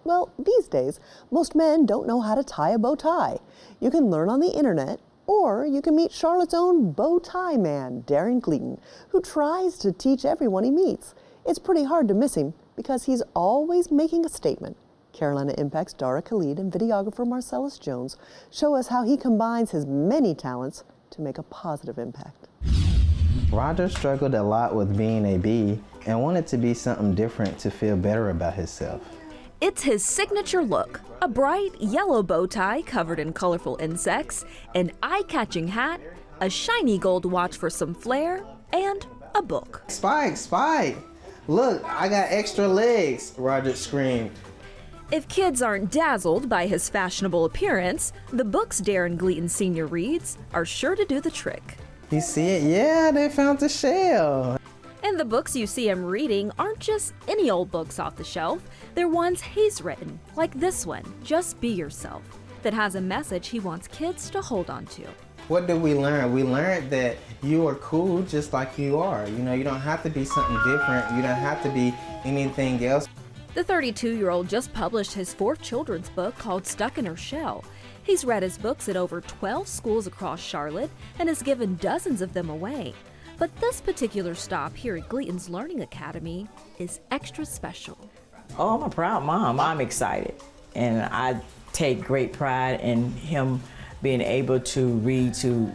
Well, these days, most men don't know how to tie a bow tie. You can learn on the internet, or you can meet Charlotte's own bow tie man, Derrin Gleaton, who tries to teach everyone he meets. It's pretty hard to miss him because he's always making a statement. Carolina Impact's Dara Khalid and videographer Marcellus Jones show us how he combines his many talents to make a positive impact. Roger struggled a lot with being a bee and wanted to be something different to feel better about himself. It's his signature look, a bright yellow bow tie covered in colorful insects, an eye-catching hat, a shiny gold watch for some flair, and a book. Spike, Spike! Look, I got extra legs, Roger screamed. If kids aren't dazzled by his fashionable appearance, the books Derrin Gleaton Sr. reads are sure to do the trick. You see it? Yeah, they found the shell. And the books you see him reading aren't just any old books off the shelf. They're ones he's written, like this one, Just Be Yourself, that has a message he wants kids to hold on to. What did we learn? We learned that you are cool just like you are. You know, you don't have to be something different. You don't have to be anything else. The 32-year-old just published his fourth children's book called Stuck in Her Shell. He's read his books at over 12 schools across Charlotte and has given dozens of them away. But this particular stop here at Gleaton's Learning Academy is extra special. Oh, I'm a proud mom. I'm excited. And I take great pride in him being able to read to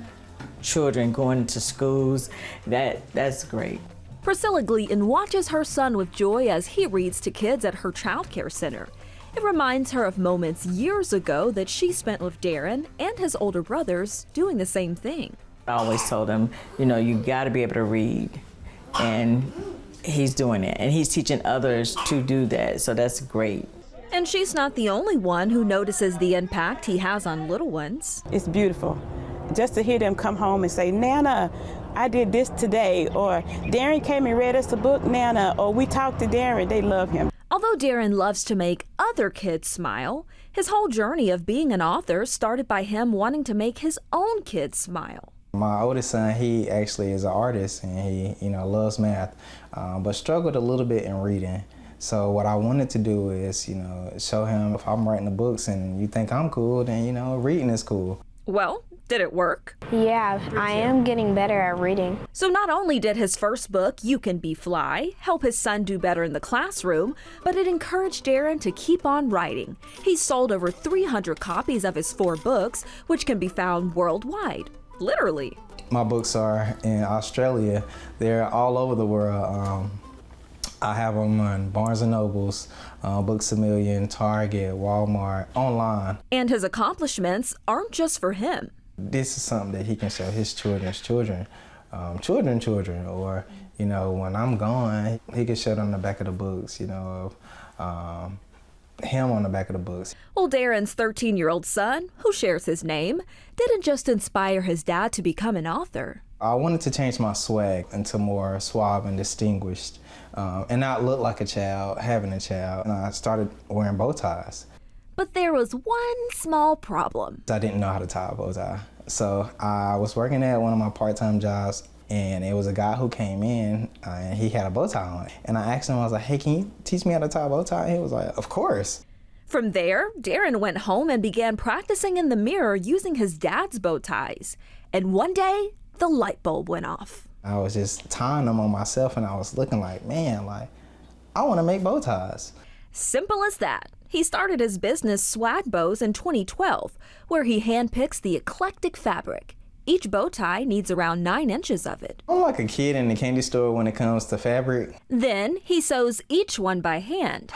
children going to schools. That's great. Priscilla Gleaton watches her son with joy as he reads to kids at her child care center. It reminds her of moments years ago that she spent with Derrin and his older brothers doing the same thing. I always told him, you know, you got to be able to read, and he's doing it, and he's teaching others to do that, so that's great. And she's not the only one who notices the impact he has on little ones. It's beautiful. Just to hear them come home and say, Nana, I did this today, or Derrin came and read us a book, Nana, or we talked to Derrin, they love him. Although Derrin loves to make other kids smile, his whole journey of being an author started by him wanting to make his own kids smile. My oldest son, he actually is an artist and he, loves math, but struggled a little bit in reading. So what I wanted to do is, show him if I'm writing the books and you think I'm cool, then, reading is cool. Well, did it work? Yeah, I am getting better at reading. So not only did his first book, You Can Be Fly, help his son do better in the classroom, but it encouraged Derrin to keep on writing. He's sold over 300 copies of his 4 books, which can be found worldwide. Literally. My books are in Australia. They're all over the world. I have them on Barnes & Nobles, Books A Million, Target, Walmart, online. And his accomplishments aren't just for him. This is something that he can show his children's children, children, or, when I'm gone, he can show them the back of the books, him on the back of the books. Well, Derrin's 13-year-old son, who shares his name, didn't just inspire his dad to become an author. I wanted to change my swag into more suave and distinguished, and not look like a child, having a child. And I started wearing bow ties. But there was one small problem. I didn't know how to tie a bow tie. So I was working at one of my part-time jobs, and it was a guy who came in, and he had a bow tie on. And I asked him, I was like, hey, can you teach me how to tie a bow tie? And he was like, of course. From there, Derrin went home and began practicing in the mirror using his dad's bow ties. And one day, the light bulb went off. I was just tying them on myself, and I was looking like, man, I want to make bow ties. Simple as that. He started his business Swag Bows in 2012, where he handpicks the eclectic fabric. Each bow tie needs around 9 inches of it. I'm like a kid in the candy store when it comes to fabric. Then he sews each one by hand.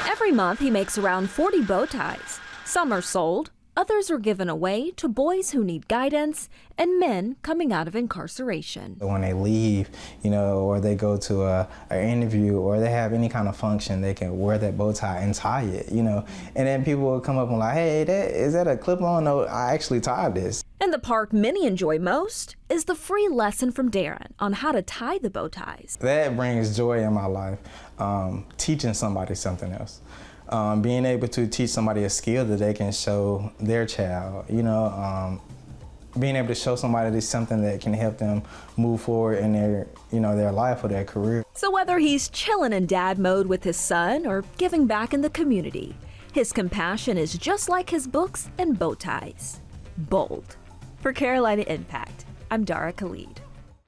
Every month he makes around 40 bow ties. Some are sold, others are given away to boys who need guidance and men coming out of incarceration. When they leave, or they go to an interview or they have any kind of function, they can wear that bow tie and tie it, And then people will come up and like, hey, is that a clip-on? No, I actually tied this. And the part many enjoy most is the free lesson from Derrin on how to tie the bow ties. That brings joy in my life, teaching somebody something else. Being able to teach somebody a skill that they can show their child, being able to show somebody this something that can help them move forward in their, their life or their career. So whether he's chilling in dad mode with his son or giving back in the community, his compassion is just like his books and bow ties. Bold. For Carolina Impact, I'm Dara Khalid.